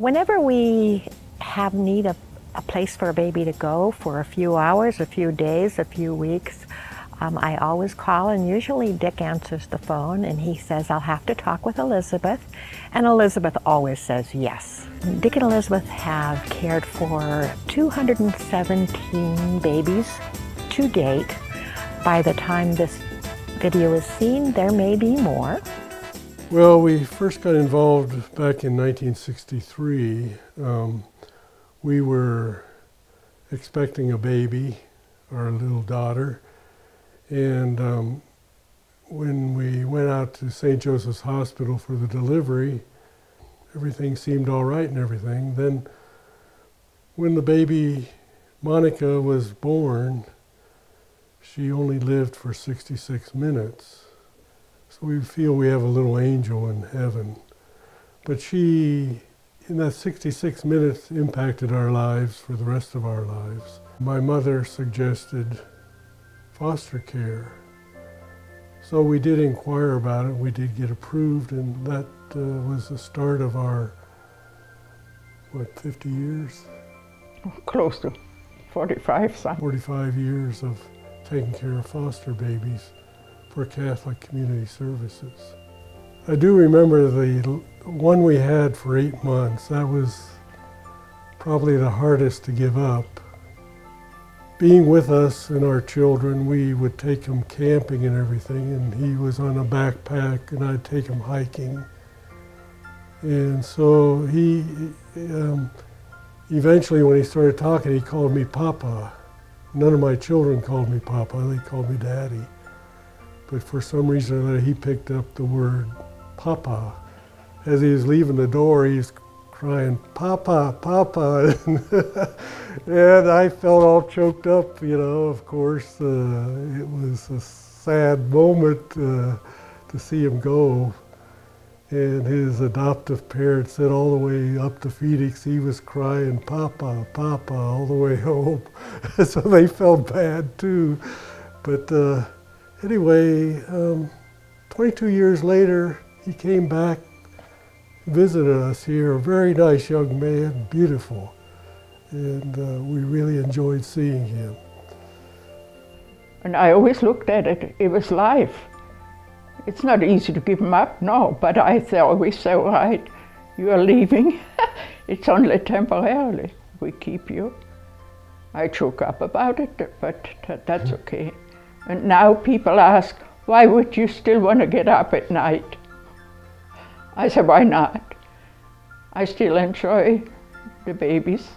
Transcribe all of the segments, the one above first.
Whenever we have need of a place for a baby to go for a few hours, a few days, a few weeks, I always call, and usually Dick answers the phone and he says, I'll have to talk with Elizabeth. And Elizabeth always says yes. Dick and Elizabeth have cared for 217 babies to date. By the time this video is seen, there may be more. Well, we first got involved back in 1963. We were expecting a baby, our little daughter, and when we went out to St. Joseph's Hospital for the delivery, everything seemed all right and everything. Then when the baby Monica was born, she only lived for 66 minutes. So we feel we have a little angel in heaven. But she, in that 66 minutes, impacted our lives for the rest of our lives. My mother suggested foster care. So we did inquire about it. We did get approved, and that was the start of our, 50 years? Close to 45, son. 45 years of taking care of foster babies for Catholic Community Services. I do remember the one we had for 8 months. That was probably the hardest to give up. Being with us and our children, we would take him camping and everything, and he was on a backpack and I'd take him hiking. And so he, eventually when he started talking, he called me Papa. None of my children called me Papa, they called me Daddy. But for some reason or other, he picked up the word Papa. As he was leaving the door, he was crying, Papa, Papa. And I felt all choked up, you know, of course. It was a sad moment to see him go. And his adoptive parents said all the way up to Phoenix, he was crying, Papa, Papa, all the way home. So they felt bad too. But anyway, 22 years later, he came back, visited us here, a very nice young man, beautiful. And we really enjoyed seeing him. And I always looked at it, it was life. It's not easy to give him up, no, but I always say, all right, you are leaving. It's only temporarily, we keep you. I choke up about it, but that's okay. And now people ask, why would you still want to get up at night? I said, why not? I still enjoy the babies.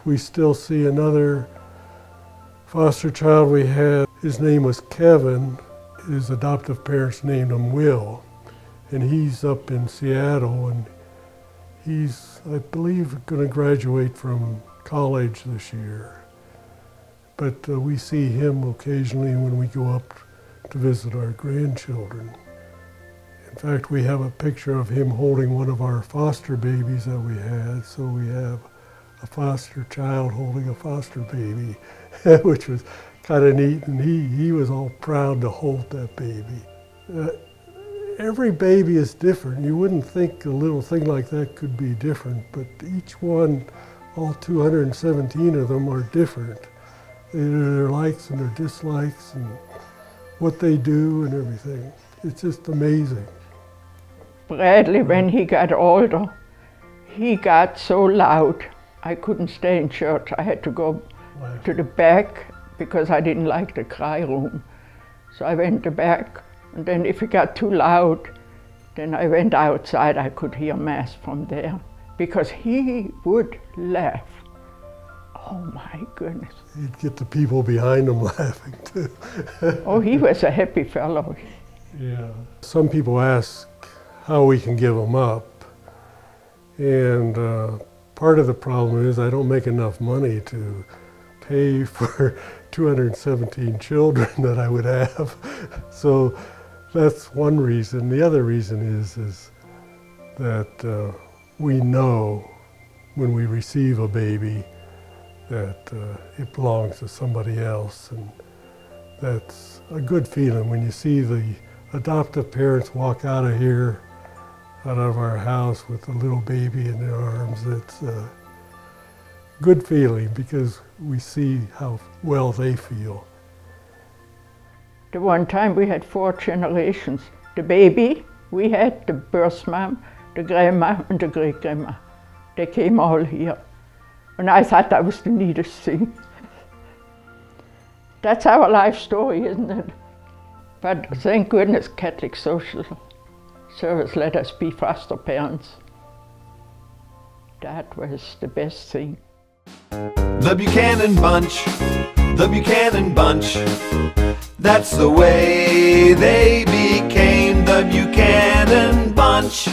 We still see another foster child we had. His name was Kevin. His adoptive parents named him Will. And he's up in Seattle, and he's, I believe, going to graduate from college this year. But we see him occasionally when we go up to visit our grandchildren. In fact, we have a picture of him holding one of our foster babies that we had. So we have a foster child holding a foster baby, which was kind of neat, and he was all proud to hold that baby. Every baby is different. You wouldn't think a little thing like that could be different, but each one, all 217 of them, are different. Their likes and their dislikes and what they do and everything. It's just amazing. Bradley, when he got older, he got so loud. I couldn't stay in church. I had to go to the back because I didn't like the cry room. So I went to the back, and then if it got too loud, then I went outside. I could hear Mass from there because he would laugh. Oh my goodness. He'd get the people behind him laughing too. Oh, he was a happy fellow. Yeah. Some people ask how we can give him up. And part of the problem is I don't make enough money to pay for 217 children that I would have. So that's one reason. The other reason is that we know when we receive a baby that it belongs to somebody else, and that's a good feeling when you see the adoptive parents walk out of here out of our house with a little baby in their arms. It's a good feeling because we see how well they feel. The one time we had 4 generations. The baby we had, the birth mom, the grandma and the great-grandma. They came all here. And I thought that was the neatest thing. That's our life story, isn't it? But thank goodness Catholic Social Service let us be foster parents. That was the best thing. The Buchanan Bunch, the Buchanan Bunch. That's the way they became the Buchanan Bunch.